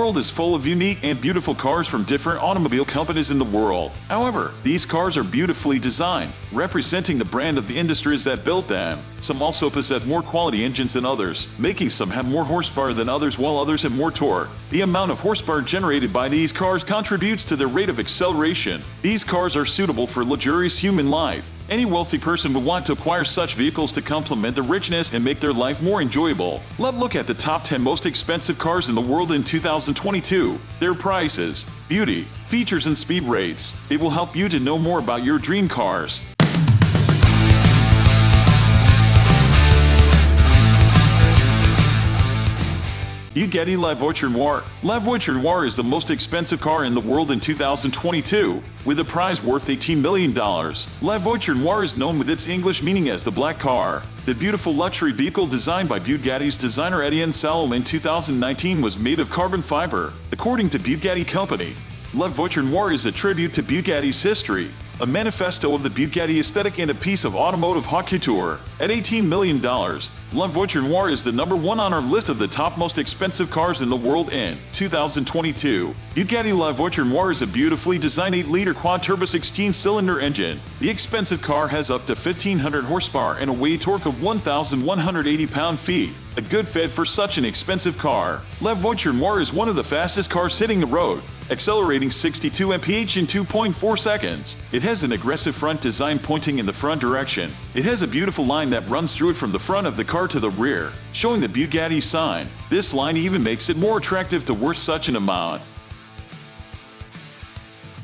world is full of unique and beautiful cars from different automobile companies in the world. However, these cars are beautifully designed, representing the brand of the industries that built them. Some also possess more quality engines than others, making some have more horsepower than others while others have more torque. The amount of horsepower generated by these cars contributes to their rate of acceleration. These cars are suitable for luxurious human life. Any wealthy person would want to acquire such vehicles to complement the richness and make their life more enjoyable. Let's look at the top 10 most expensive cars in the world in 2022. Their prices, beauty, features and speed rates. It will help you to know more about your dream cars. Bugatti La Voiture Noire. La Voiture Noire is the most expensive car in the world in 2022, with a prize worth $18 million. La Voiture Noire is known with its English meaning as the black car. The beautiful luxury vehicle designed by Bugatti's designer Etienne Salom in 2019 was made of carbon fiber. According to Bugatti Company, La Voiture Noire is a tribute to Bugatti's history, a manifesto of the Bugatti aesthetic and a piece of automotive haute couture. At $18 million, La Voiture Noire is the #1 on our list of the top most expensive cars in the world in 2022. Bugatti La Voiture Noire is a beautifully designed 8-liter quad-turbo 16-cylinder engine. The expensive car has up to 1,500 horsepower and a weight torque of 1,180 pound-feet. A good fit for such an expensive car. La Voiture Noire is one of the fastest cars hitting the road, accelerating 62 mph in 2.4 seconds. It has an aggressive front design pointing in the front direction. It has a beautiful line that runs through it from the front of the car to the rear, showing the Bugatti sign. This line even makes it more attractive to worth such an amount.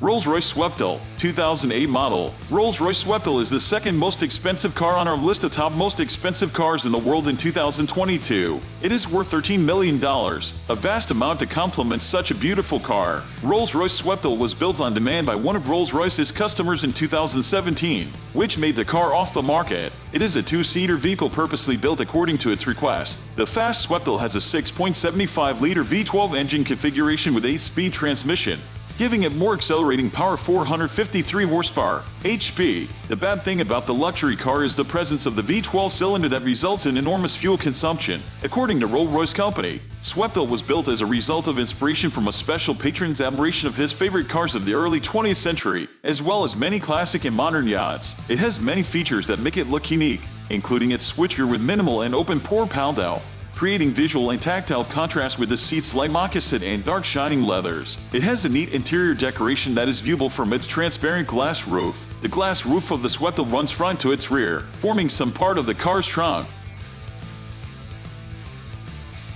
Rolls-Royce Sweptal, 2008 model. Rolls-Royce Sweptal is the second most expensive car on our list of top most expensive cars in the world in 2022. It is worth $13 million, a vast amount to complement such a beautiful car. Rolls-Royce Sweptal was built on demand by one of Rolls-Royce's customers in 2017, which made the car off the market. It is a 2-seater vehicle purposely built according to its request. The fast Sweptal has a 6.75-liter V12 engine configuration with 8-speed transmission, giving it more accelerating power, 453 horsepower, HP. The bad thing about the luxury car is the presence of the V12 cylinder that results in enormous fuel consumption. According to Rolls-Royce Company, Sweptal was built as a result of inspiration from a special patron's admiration of his favorite cars of the early 20th century, as well as many classic and modern yachts. It has many features that make it look unique, including its switchgear with minimal and open-pore paldo, creating visual and tactile contrast with the seats light moccasin and dark shining leathers. It has a neat interior decoration that is viewable from its transparent glass roof. The glass roof of the Sweptal runs front to its rear, forming some part of the car's trunk.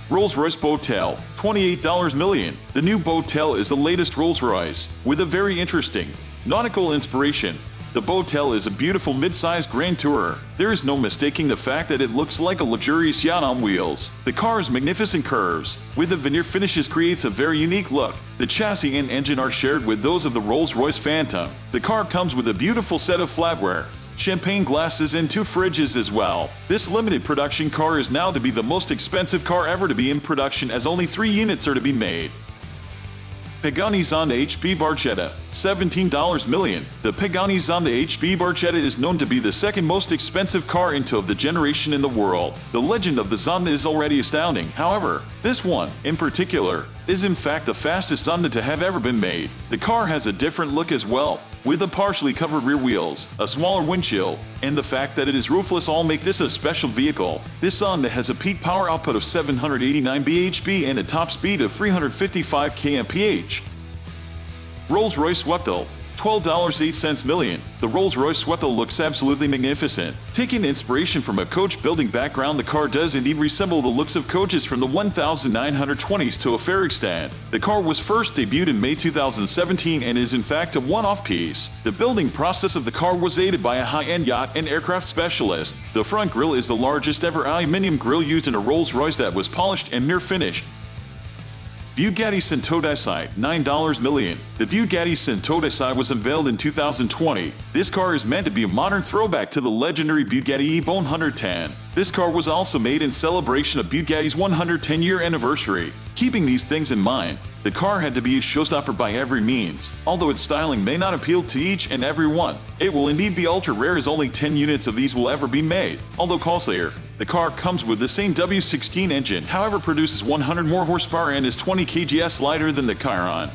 Rolls-Royce Boattail, $28 million. The new Boattail is the latest Rolls-Royce, with a very interesting nautical inspiration. The Boattail is a beautiful mid-sized grand tourer. There is no mistaking the fact that it looks like a luxurious yacht on wheels. The car's magnificent curves, with the veneer finishes, creates a very unique look. The chassis and engine are shared with those of the Rolls-Royce Phantom. The car comes with a beautiful set of flatware, champagne glasses and 2 fridges as well. This limited production car is now to be the most expensive car ever to be in production, as only 3 units are to be made. Pagani Zonda HP Barchetta, $17 million. The Pagani Zonda HP Barchetta is known to be the second most expensive car of the generation in the world. The legend of the Zonda is already astounding. However, this one, in particular, is in fact the fastest Zonda to have ever been made. The car has a different look as well, with the partially covered rear wheels, a smaller windshield, and the fact that it is roofless all make this a special vehicle. This Zonda has a peak power output of 789 bhp and a top speed of 355 kmph. Rolls-Royce Sweptal, $12.08 million. The Rolls-Royce Sweptal looks absolutely magnificent. Taking inspiration from a coach building background, the car does indeed resemble the looks of coaches from the 1920s to a fair extent. The car was first debuted in May 2017 and is in fact a one-off piece. The building process of the car was aided by a high-end yacht and aircraft specialist. The front grille is the largest ever aluminum grille used in a Rolls-Royce that was polished and mirror finished. Bugatti Cinto Decide, $9 million. The Bugatti Cinto Decide was unveiled in 2020. This car is meant to be a modern throwback to the legendary Bugatti E-Bone 110. This car was also made in celebration of Bugatti's 110-year anniversary. Keeping these things in mind, the car had to be a showstopper by every means. Although its styling may not appeal to each and every one, it will indeed be ultra rare as only 10 units of these will ever be made. Although costlier, the car comes with the same W16 engine, however produces 100 more horsepower and is 20 kgs lighter than the Chiron.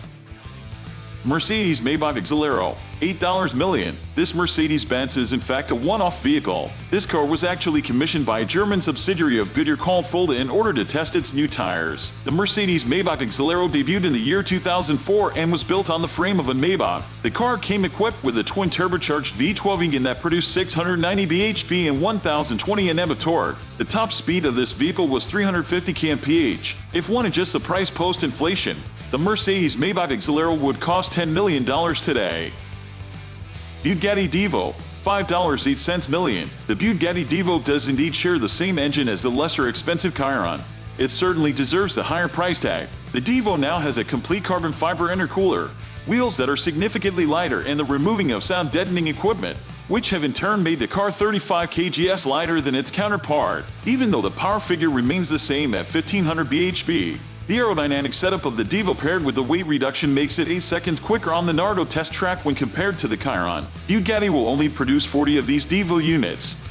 Mercedes-Maybach Exelero, $8 million. This Mercedes-Benz is in fact a one-off vehicle. This car was actually commissioned by a German subsidiary of Goodyear called Fulda in order to test its new tires. The Mercedes-Maybach Exelero debuted in the year 2004 and was built on the frame of a Maybach. The car came equipped with a twin turbocharged V12 engine that produced 690 bhp and 1020 Nm of torque. The top speed of this vehicle was 350 kmph. If one adjusts the price post-inflation, the Mercedes-Maybach Exelero would cost $10 million today. Bugatti Divo, $5.08 million. The Bugatti Divo does indeed share the same engine as the lesser expensive Chiron. It certainly deserves the higher price tag. The Divo now has a complete carbon fiber intercooler, wheels that are significantly lighter, and the removing of sound deadening equipment, which have in turn made the car 35 kgs lighter than its counterpart, even though the power figure remains the same at 1500 bhp. The aerodynamic setup of the Divo paired with the weight reduction makes it 8 seconds quicker on the Nardo test track when compared to the Chiron. Bugatti will only produce 40 of these Divo units.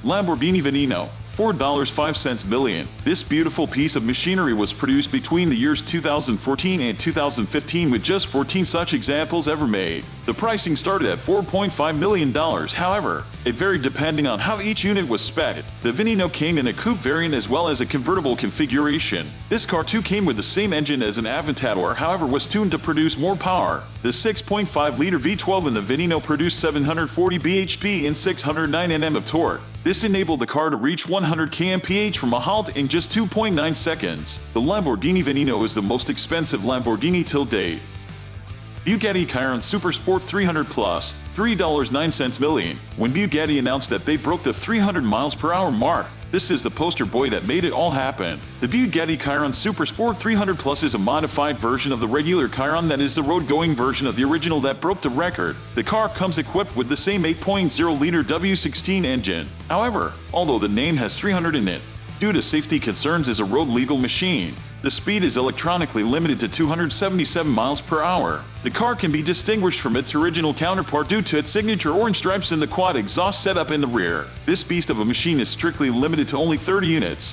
Lamborghini Veneno, $4.05 million. This beautiful piece of machinery was produced between the years 2014 and 2015 with just 14 such examples ever made. The pricing started at $4.5 million, however, it varied depending on how each unit was spec'd. The Veneno came in a coupe variant as well as a convertible configuration. This car too came with the same engine as an Aventador, however was tuned to produce more power. The 6.5-liter V12 in the Veneno produced 740 bhp and 609 Nm of torque. This enabled the car to reach 100 kmph from a halt in just 2.9 seconds. The Lamborghini Veneno is the most expensive Lamborghini till date. Bugatti Chiron Super Sport 300 Plus, $3.09 million. When Bugatti announced that they broke the 300 miles per hour mark, this is the poster boy that made it all happen. The Bugatti Chiron Super Sport 300 Plus is a modified version of the regular Chiron that is the road-going version of the original that broke the record. The car comes equipped with the same 8.0-liter W16 engine. However, although the name has 300 in it, due to safety concerns is a road-legal machine. The speed is electronically limited to 277 miles per hour. The car can be distinguished from its original counterpart due to its signature orange stripes in the quad exhaust setup in the rear. This beast of a machine is strictly limited to only 30 units.